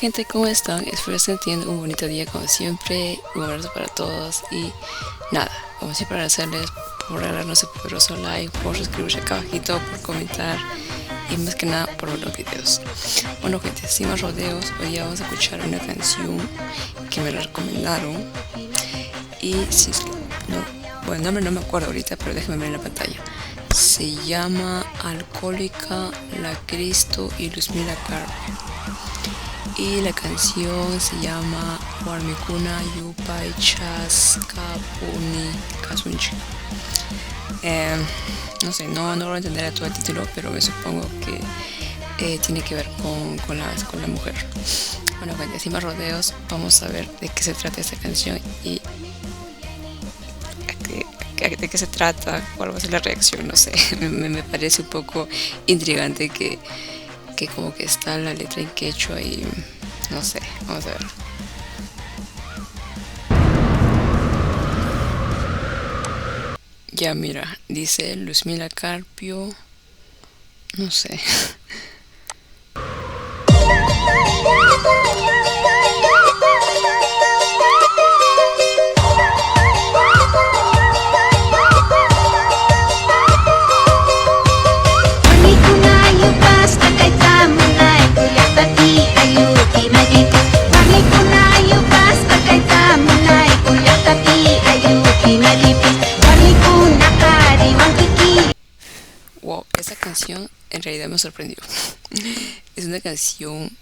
gente, ¿cómo están? Espero estén teniendo un bonito día como siempre. Un abrazo para todos y nada, como siempre agradecerles por regalarnos ese poderoso like, por suscribirse acá abajito, por comentar y más que nada por ver los videos. Bueno gente, sin más rodeos, hoy ya vamos a escuchar una canción que me la recomendaron y si es que no, bueno, el nombre no me acuerdo ahorita, pero déjenme ver en la pantalla. Se llama Alcohólica, La Cristo y Luzmila Carpio. Y la canción se llama Warmikuna Yupai Chaskapuni Kasunchi. No sé, no lo entenderé todo el título, pero me supongo que tiene que ver con la mujer. Bueno, gente, sin más rodeos, vamos a ver de qué se trata esta canción y de qué se trata, cuál va a ser la reacción, no sé. Me parece un poco intrigante que como que está la letra en quechua y no sé, vamos a ver. Ya mira, dice Luzmila Carpio, no sé. Wow, esa canción en realidad me sorprendió. Es una canción,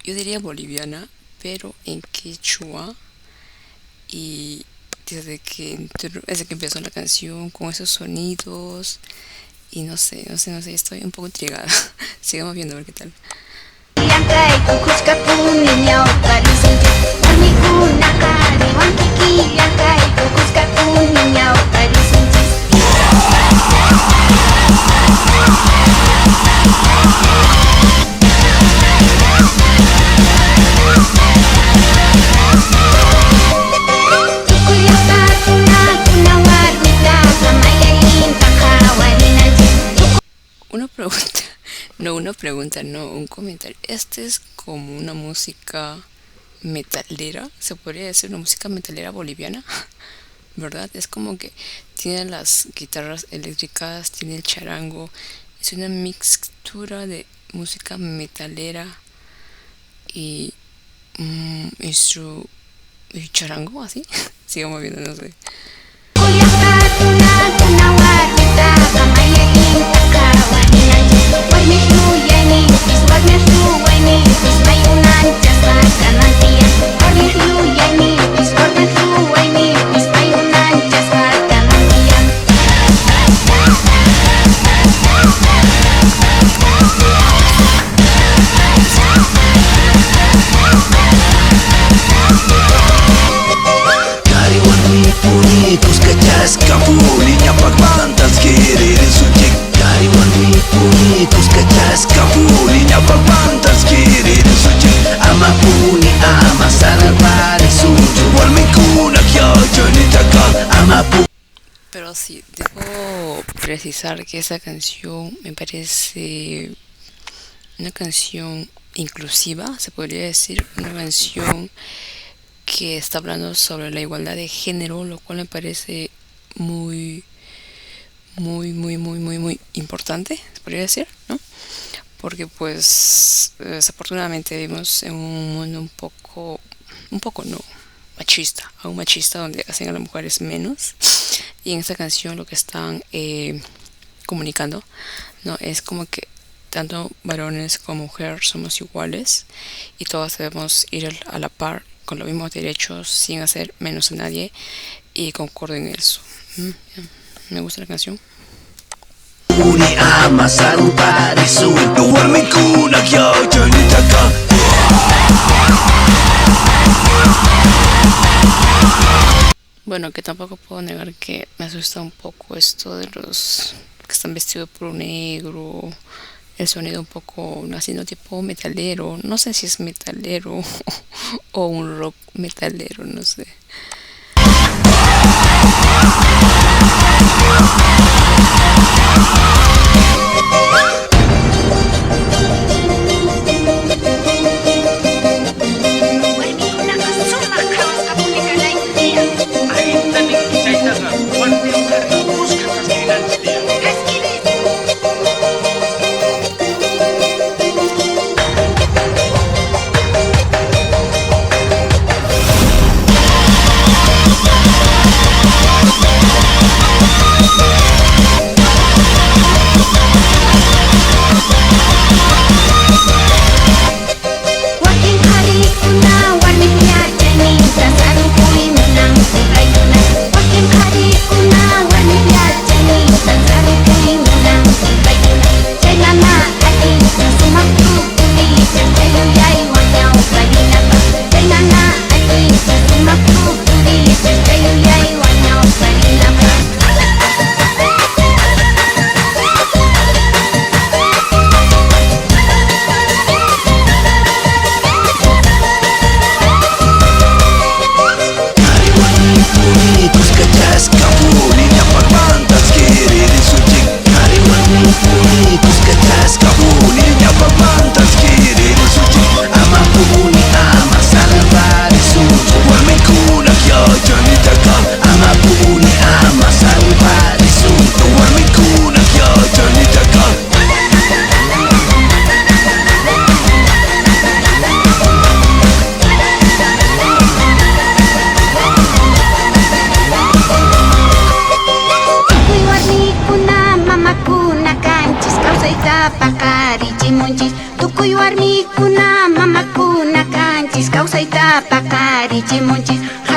yo diría boliviana, pero en quechua. Y desde que empezó la canción, con esos sonidos, y no sé, estoy un poco intrigada. Sigamos viendo a ver qué tal. Una pregunta, no, un comentario. Este es como una música metalera, se podría decir una música metalera boliviana, ¿verdad? Es como que tiene las guitarras eléctricas, tiene el charango, es una mixtura de música metalera y y charango, así. Sigamos viendo, no sé. Pero sí, debo precisar que esa canción me parece una canción inclusiva, se podría decir, una canción que está hablando sobre la igualdad de género, lo cual me parece muy, muy importante, se podría decir, ¿no? Porque pues desafortunadamente vivimos en un mundo un poco no, machista, aún machista, donde hacen a las mujeres menos. Y en esta canción lo que están comunicando, no, es como que tanto varones como mujeres somos iguales y todos debemos ir a la par con los mismos derechos sin hacer menos a nadie, y concuerdo en eso. Me gusta la canción. Bueno, que tampoco puedo negar que me asusta un poco esto de los que están vestidos por negro, el sonido un poco haciendo tipo metalero, no sé si es metalero o un rock metalero, no sé.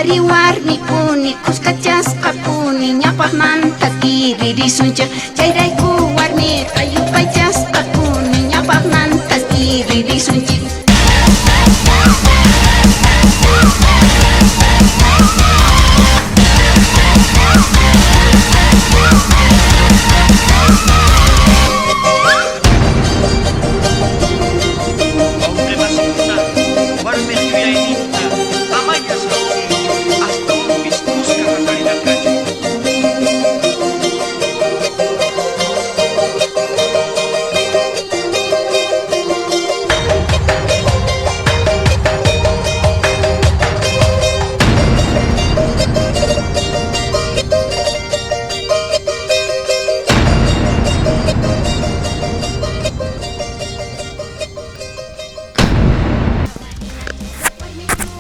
hari warmikuni kuskachasqapuni ñapaqmantaki ririsuncha chayrayku warmiqa yupaychasqapuni ñapaqmantaki ririsunchik.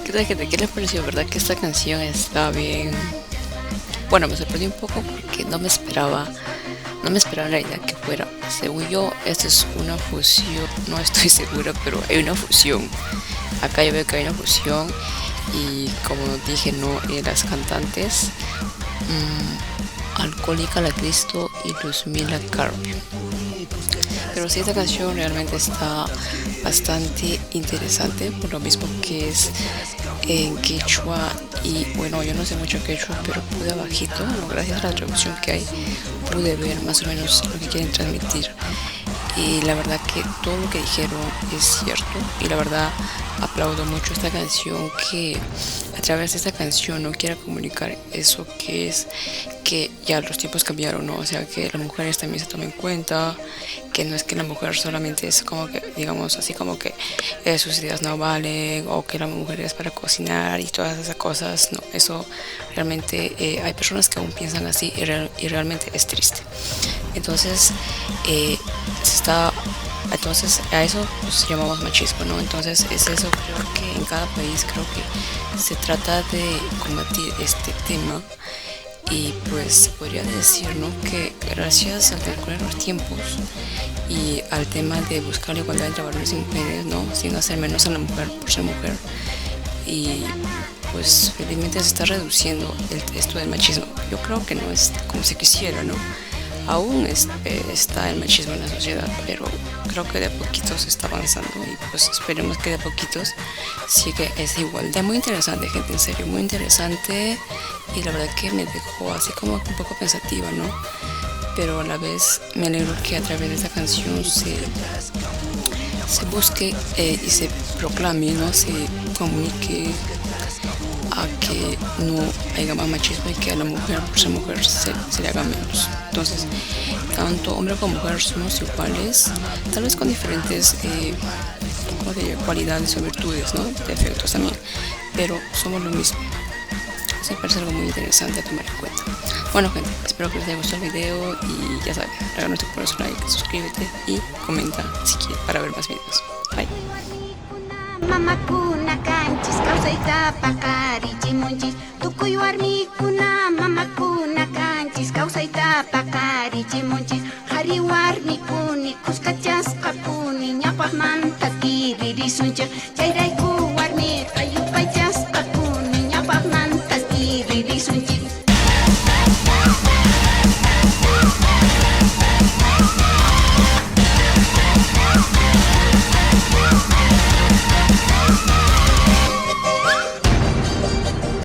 ¿Qué tal, gente? ¿Qué les pareció? ¿Verdad que esta canción está bien? Bueno, me sorprendió un poco porque no me esperaba la idea que fuera. Según yo, esta es una fusión, no estoy segura, pero hay una fusión. Acá yo veo que hay una fusión y como dije, no, las cantantes Alcohólica la Cristo y Luzmila Carpio. Pero sí, esta canción realmente está bastante interesante, por lo mismo que es en quechua. Y bueno, yo no sé mucho quechua, pero pude abajito, bueno, gracias a la traducción que hay, pude ver más o menos lo que quieren transmitir. Y la verdad que todo lo que dijeron es cierto, y la verdad aplaudo mucho esta canción, que a través de esta canción no quiera comunicar eso, que es que ya los tiempos cambiaron, ¿no? O sea, que las mujeres también se tomen en cuenta, que no es que la mujer solamente es como que, digamos así, como que sus ideas no valen, o que la mujer es para cocinar y todas esas cosas. No, eso realmente hay personas que aún piensan así, y realmente es triste. Entonces entonces a eso pues llamamos machismo, ¿no? Entonces es eso. Creo que en cada país creo que se trata de combatir este tema. Y pues podría decir, ¿no?, que gracias al transcurrir los tiempos y al tema de buscar la igualdad entre varones y mujeres, ¿no?, sin hacer menos a la mujer por ser mujer, y pues felizmente se está reduciendo esto del machismo. Yo creo que no es como se quisiera, ¿no? Aún está el machismo en la sociedad, pero creo que de a poquitos se está avanzando, y pues esperemos que de a poquitos siga esa igualdad. Muy interesante, gente, en serio, muy interesante, y la verdad que me dejó así como un poco pensativa, ¿no? Pero a la vez me alegro que a través de esta canción se busque y se proclame, ¿no?, se comunique a que no haya más machismo, y que a la mujer por ser mujer se le haga menos. Entonces, tanto hombre como mujer somos iguales, tal vez con diferentes cualidades o virtudes, ¿no?, defectos también, pero somos lo mismo. Eso me parece algo muy interesante a tomar en cuenta. Bueno, gente, espero que les haya gustado el video, y ya saben, regálanos tu like, suscríbete y comenta si quieres para ver más videos. Bye. Mamakuna kanchis kawsayta paqarichimunchis tukuy warmikuna mamakuna kanchis kawsayta paqarichimunchis hari warmikuni kuskachasqapuni ñapaqmantaki ririsuncha chayray